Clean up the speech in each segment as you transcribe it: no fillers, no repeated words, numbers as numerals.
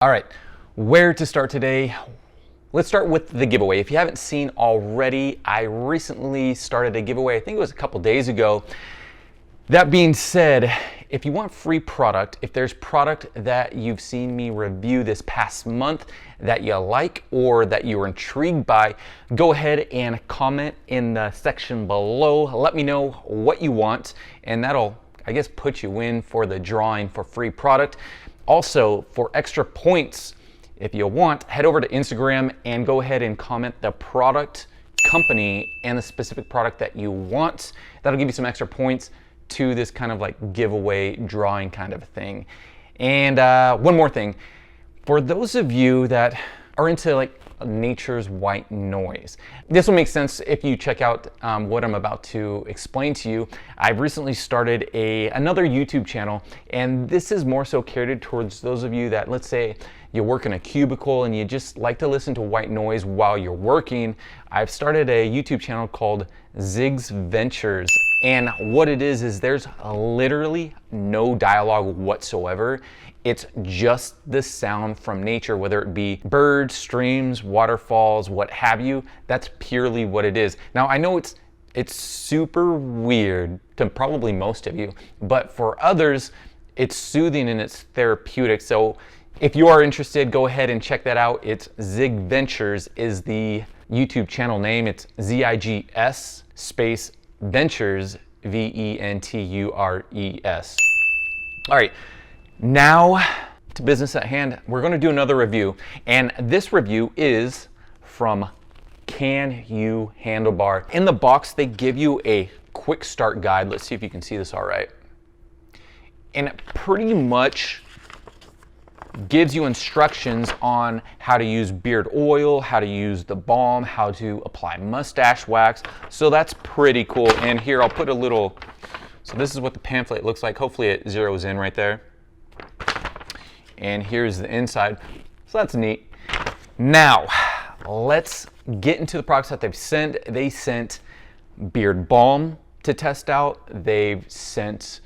All right, where to start today? Let's start with the giveaway. If you haven't seen already, I recently started a giveaway. I think it was a couple days ago. That being said, if you want free product, if there's product that you've seen me review this past month that you like or that you're intrigued by, go ahead and comment in the section below. Let me know what you want, and that'll, I guess, put you in for the drawing for free product. Also, for extra points, if you want, head over to Instagram and go ahead and comment the product, company, and the specific product that you want. That'll give you some extra points to this kind of like giveaway drawing kind of thing. And one more thing, for those of you that are into like nature's white noise, this will make sense if you check out what I'm about to explain to you. I've recently started another YouTube channel, and this is more so catered towards those of you that, let's say, you work in a cubicle and you just like to listen to white noise while you're working. I've started a YouTube channel called Zig's Ventures, and what it is there's literally no dialogue whatsoever. It's just the sound from nature, whether it be birds, streams, waterfalls, what have you. That's purely what it is. Now, I know it's super weird to probably most of you, but for others, it's soothing and it's therapeutic. So if you are interested, go ahead and check that out. It's Zig Ventures is the YouTube channel name. It's ZIGS space Ventures, VENTURES. All right, now to business at hand. We're going to do another review, and this review is from Can You Handlebar. In the box, they give you a quick start guide. Let's see if you can see this all right. And it pretty much gives you instructions on how to use beard oil, how to use the balm, how to apply mustache wax. So that's pretty cool. And here I'll put a little, so this is what the pamphlet looks like. Hopefully it zeroes in right there. And here's the inside. So that's neat. Now, let's get into the products that they've sent. They sent beard balm to test out. They've sent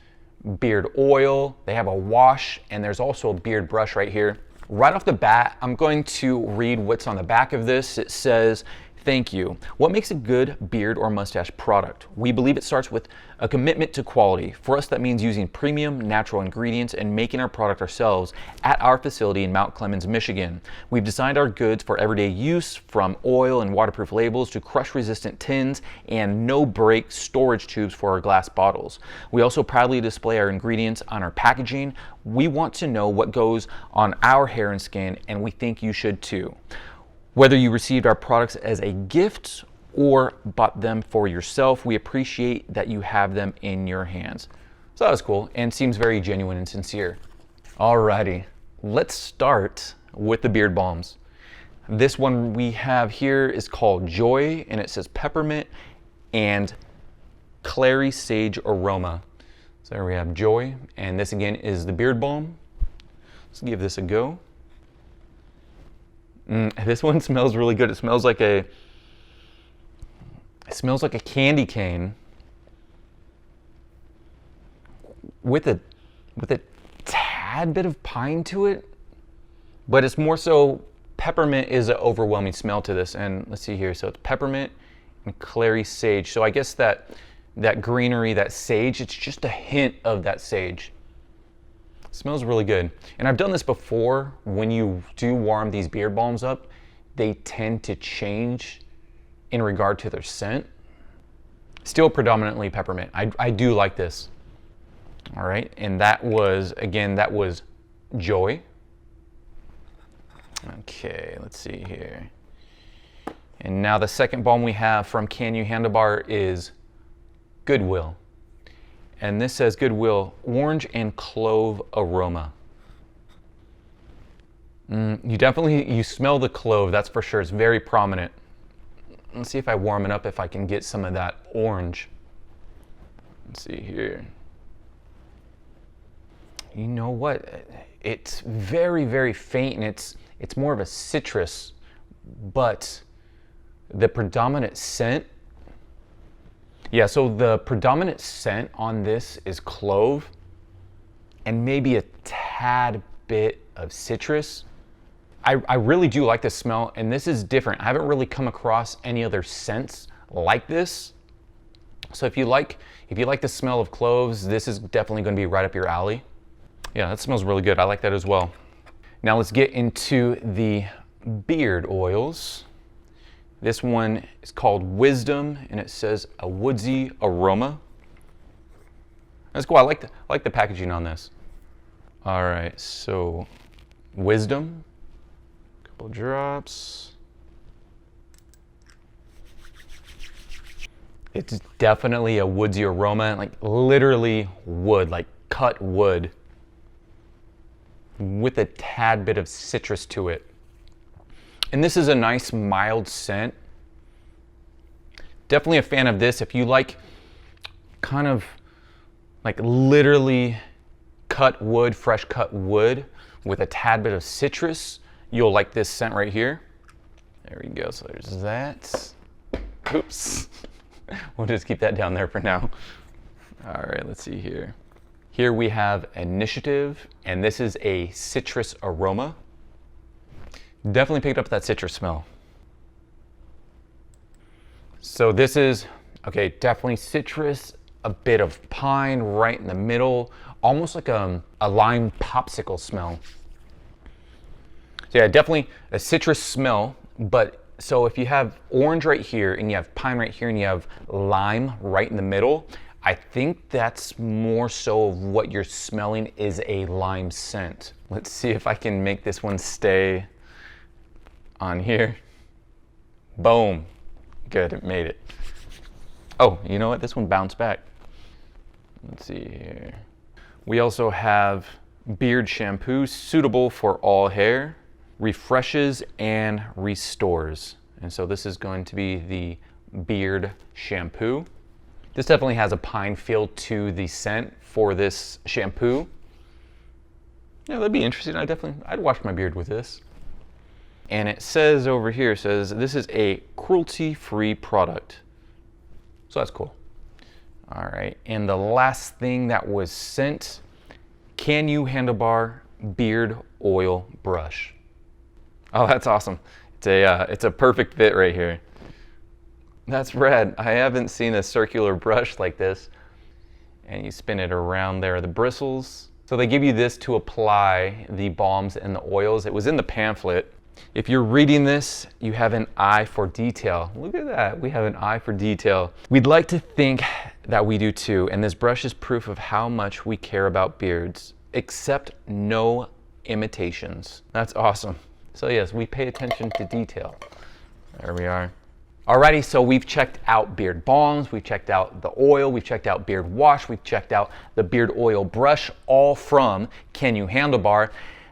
beard oil, they have a wash, and there's also a beard brush right here. Right off the bat, I'm going to read what's on the back of this. It says, "Thank you. What makes a good beard or mustache product? We believe it starts with a commitment to quality. For us, that means using premium natural ingredients and making our product ourselves at our facility in Mount Clemens, Michigan. We've designed our goods for everyday use, from oil and waterproof labels to crush-resistant tins and no-break storage tubes for our glass bottles. We also proudly display our ingredients on our packaging. We want to know what goes on our hair and skin, and we think you should too. Whether you received our products as a gift or bought them for yourself, we appreciate that you have them in your hands." So that was cool and seems very genuine and sincere. Alrighty, let's start with the beard balms. This one we have here is called Joy, and it says peppermint and clary sage aroma. So there we have Joy, and this again is the beard balm. Let's give this a go. This one smells really good. It smells like a candy cane with a tad bit of pine to it, but it's more so peppermint is an overwhelming smell to this. And let's see here. So it's peppermint and clary sage. So I guess that greenery, that sage, it's just a hint of that sage. It smells really good. And I've done this before. When you do warm these beard balms up, they tend to change in regard to their scent. Still predominantly peppermint. I do like this. All right, and that was Joy. Okay, let's see here. And now the second balm we have from Can You Handlebar is Goodwill. And this says Goodwill, orange and clove aroma. You smell the clove, that's for sure. It's very prominent. Let's see if I warm it up, if I can get some of that orange. Let's see here. You know what? It's very, very faint, and it's more of a citrus, but the predominant scent, yeah, so the predominant scent on this is clove and maybe a tad bit of citrus. I really do like this smell, and this is different. I haven't really come across any other scents like this. So if you like the smell of cloves, this is definitely going to be right up your alley. Yeah, that smells really good. I like that as well. Now let's get into the beard oils. This one is called Wisdom, and it says a woodsy aroma. That's cool. I like the packaging on this. All right, so Wisdom, a couple drops. It's definitely a woodsy aroma, like literally wood, like cut wood, with a tad bit of citrus to it. And this is a nice mild scent. Definitely a fan of this. If you like kind of like literally cut wood, fresh cut wood with a tad bit of citrus, you'll like this scent right here. There we go, so there's that. Oops. We'll just keep that down there for now. All right, let's see here. Here we have Initiative, and this is a citrus aroma. Definitely picked up that citrus smell. So this is, okay, definitely citrus, a bit of pine right in the middle, almost like a lime popsicle smell. So yeah, definitely a citrus smell, but so if you have orange right here and you have pine right here and you have lime right in the middle, I think that's more so of what you're smelling is a lime scent. Let's see if I can make this one stay on here. Boom. Good, it made it. Oh, you know what? This one bounced back. Let's see here. We also have beard shampoo suitable for all hair, refreshes and restores. And so this is going to be the beard shampoo. This definitely has a pine feel to the scent for this shampoo. Yeah, that'd be interesting. I'd wash my beard with this. And it says over here, says this is a cruelty-free product. So that's cool. All right, and the last thing that was sent, Can You Handlebar Beard Oil Brush. Oh, that's awesome. It's a perfect fit right here. That's rad. I haven't seen a circular brush like this. And you spin it around there, the bristles. So they give you this to apply the balms and the oils. It was in the pamphlet. If you're reading this, you have an eye for detail. Look at that, we have an eye for detail. We'd like to think that we do too, and this brush is proof of how much we care about beards, except no imitations. That's awesome. So yes, we pay attention to detail. There we are. Alrighty, so we've checked out beard balms, we've checked out the oil, we've checked out beard wash, we've checked out the beard oil brush, all from Can You Handlebar.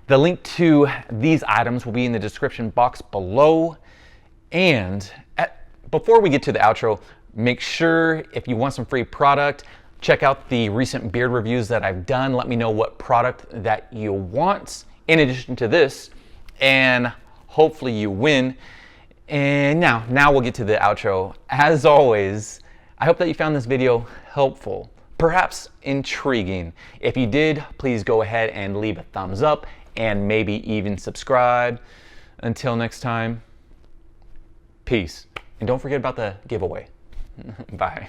The link to these items will be in the description box below. And before we get to the outro, make sure if you want some free product, check out the recent beard reviews that I've done. Let me know what product that you want in addition to this, and hopefully you win. And now we'll get to the outro. As always, I hope that you found this video helpful, perhaps intriguing. If you did, please go ahead and leave a thumbs up and maybe even subscribe. Until next time, peace. And don't forget about the giveaway. Bye.